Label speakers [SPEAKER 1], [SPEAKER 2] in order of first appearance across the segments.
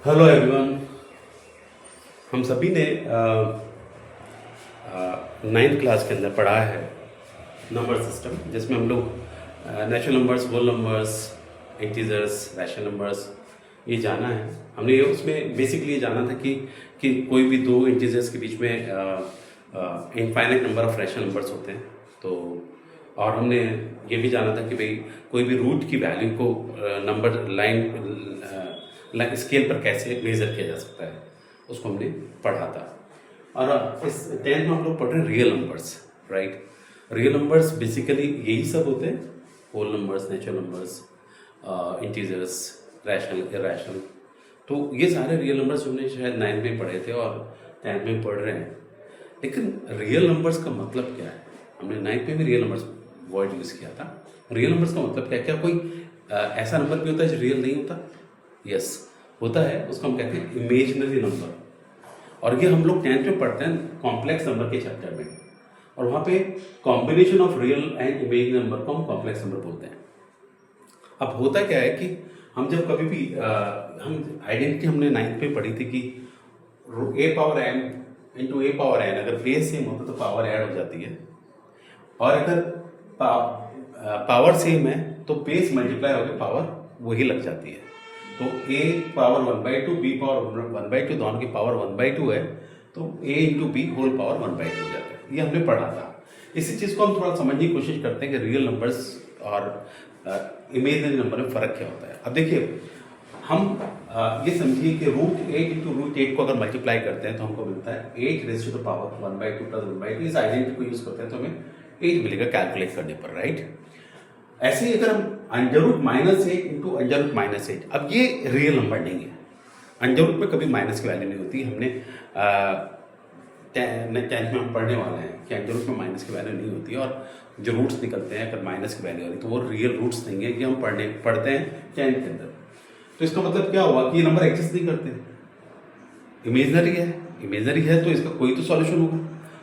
[SPEAKER 1] Hello everyone. हम सभी ने नाइन्थ क्लास के अंदर पढ़ा है नंबर सिस्टम, जिसमें हम लोग natural numbers, whole numbers, integers, rational numbers ये जाना है। हमने ये उसमें बेसिकली ये जाना था कि कोई भी दो इंटीजर्स के बीच में infinite number of rational numbers होते हैं। तो और हमने ये भी जाना था कि भाई कोई भी रूट की वैल्यू को नंबर लाइन स्केल पर कैसे मेज़र किया जा सकता है, उसको हमने पढ़ा था। और इस 10th में हम लोग पढ़ रहे हैं real numbers, right. Real numbers basically यही सब होते हैं, whole numbers, natural numbers, integers, rational, irrational. तो ये सारे रियल नंबर्स हमने शायद 9th में पढ़े थे और 10th में पढ़ रहे हैं। लेकिन रियल नंबर्स का मतलब क्या है? हमने 9th में भी रियल नंबर्स वर्ड यूज़ किया था। रियल नंबर्स का मतलब क्या है? क्या कोई ऐसा नंबर भी होता है जो रियल नहीं होता? यस, होता है। उसको हम कहते हैं इमेजिनरी नंबर। और ये हम लोग 10th में पढ़ते हैं कॉम्प्लेक्स नंबर के चैप्टर में, और वहाँ पे combination of real and imaginary number को हम कॉम्प्लेक्स नंबर बोलते हैं। अब होता क्या है कि हम जब कभी भी हम आइडेंटिटी हमने 9th में पढ़ी थी कि a power m into a power n, अगर बेस सेम होता तो पावर ऐड हो जाती है, और अगर पावर सेम है तो बेस मल्टीप्लाई होकर पावर वही लग जाती है। तो a पावर 1/2, b पावर 1/2, दोनों की पावर 1/2 है, तो a into B whole power 1/2 हो जाता है। ये हमने पढ़ा था। इसी चीज़ को हम थोड़ा समझने की कोशिश करते हैं कि रियल नंबर्स और इमेजिनरी नंबर में फ़र्क क्या होता है। अब देखिए, हम ये समझिए कि √8 इंटू √8 को अगर मल्टीप्लाई करते हैं तो हमको मिलता है 8 raise to the power 1/2 plus 1/2। इस आइडेंटिटी को यूज़ करते हैं तो हमें 8 मिलेगा कैलकुलेट करने पर, राइट। ऐसे ही अगर हम √-8 इंटू √-8, अब ये रियल नंबर नहीं है। अंडर में कभी माइनस की वैल्यू नहीं होती। हमने 10th में हम पढ़ने वाले हैं कि अंडर में माइनस की वैल्यू नहीं होती, और जो रूट्स निकलते हैं अगर माइनस की वैल्यू आ रही तो वो रियल रूट्स नहीं है कि हम पढ़ते हैं 10th के अंदर। तो इसका मतलब क्या हुआ कि ये नंबर एग्जिस्ट नहीं करते, इमेजनरी है। इमेजनरी है तो इसका कोई तो सॉल्यूशन होगा।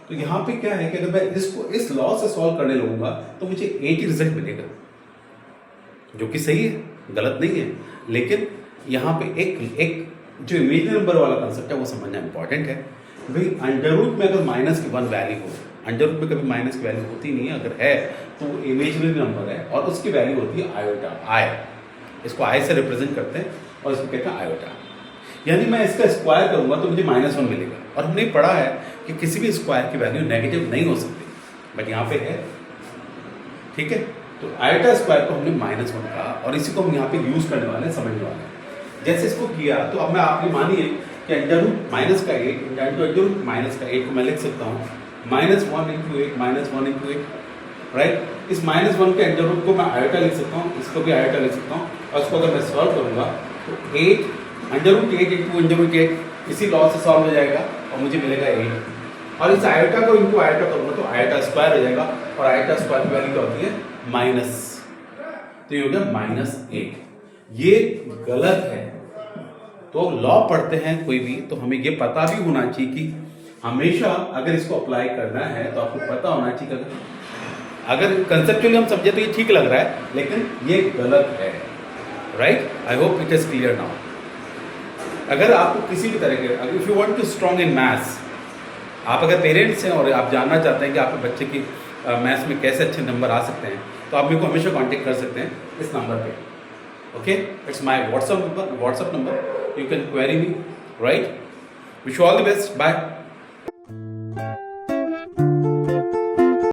[SPEAKER 1] तो यहाँ पे क्या है कि अगर मैं इसको इस लॉ से सॉल्व करने लगूंगा तो मुझे 8 ही रिजल्ट मिलेगा, जो कि सही है, गलत नहीं है। लेकिन यहाँ पे एक जो इमेजिनरी नंबर वाला कंसेप्ट है वो समझना इंपॉर्टेंट है। भाई अंडर रूट में अगर माइनस की 1 वैल्यू हो, अंडर रूट में कभी माइनस की वैल्यू होती नहीं है, अगर है तो वो इमेजिनरी नंबर है और उसकी वैल्यू होती है आयोटा, आई। इसको आई से रिप्रेजेंट करते हैं और इसको कहते हैं आयोटा। यानी मैं इसका स्क्वायर करूंगा तो मुझे -1 मिलेगा। और हमने पढ़ा है कि किसी भी स्क्वायर की वैल्यू नेगेटिव नहीं हो सकती, बट यहाँ पे है, ठीक है। तो आयोटा स्क्वायर को हमने -1 कहा और इसी को हम यहाँ पे यूज करने वाले हैं, समझने वाले हैं। जैसे इसको किया तो अब मैं आपने मानिए कि अंडर रूट माइनस का 8 अंडर रूट माइनस का 8 को मैं लिख सकता हूँ -1 इंटू 8, -1 इंटू 8, राइट। इस -1 के अंडर रूट को मैं आयोटा लिख सकता हूँ, इसको भी आयोटा लिख सकता हूँ, और इसको अगर मैं सॉल्व करूँगा तो 8 under root 8 into under root 8 इसी लॉ से सॉल्व हो जाएगा और मुझे मिलेगा 8। और इस आयोटा को इंटू आयोटा करूँगा तो आयोटा स्क्वायर हो जाएगा, और आयोटा स्क्वायर की वैल्यू क्या होती है? माइनस। तो ये हो गया -8। ये गलत है। तो लॉ पढ़ते हैं कोई भी तो हमें ये पता भी होना चाहिए कि हमेशा अगर इसको अप्लाई करना है तो आपको पता होना चाहिए कि अगर कंसेप्चुअली हम समझे तो ये ठीक लग रहा है, लेकिन ये गलत है, right. I hope it is clear now. अगर आपको किसी भी तरह के, if you want to strong in maths, आप अगर पेरेंट्स हैं और आप जानना चाहते हैं कि आपके बच्चे की मैथ्स में कैसे अच्छे नंबर आ सकते हैं, तो आप मेरे को हमेशा कांटेक्ट कर सकते हैं इस नंबर पे, okay. It's my WhatsApp number, you can query me, right. Wish you all the best, bye.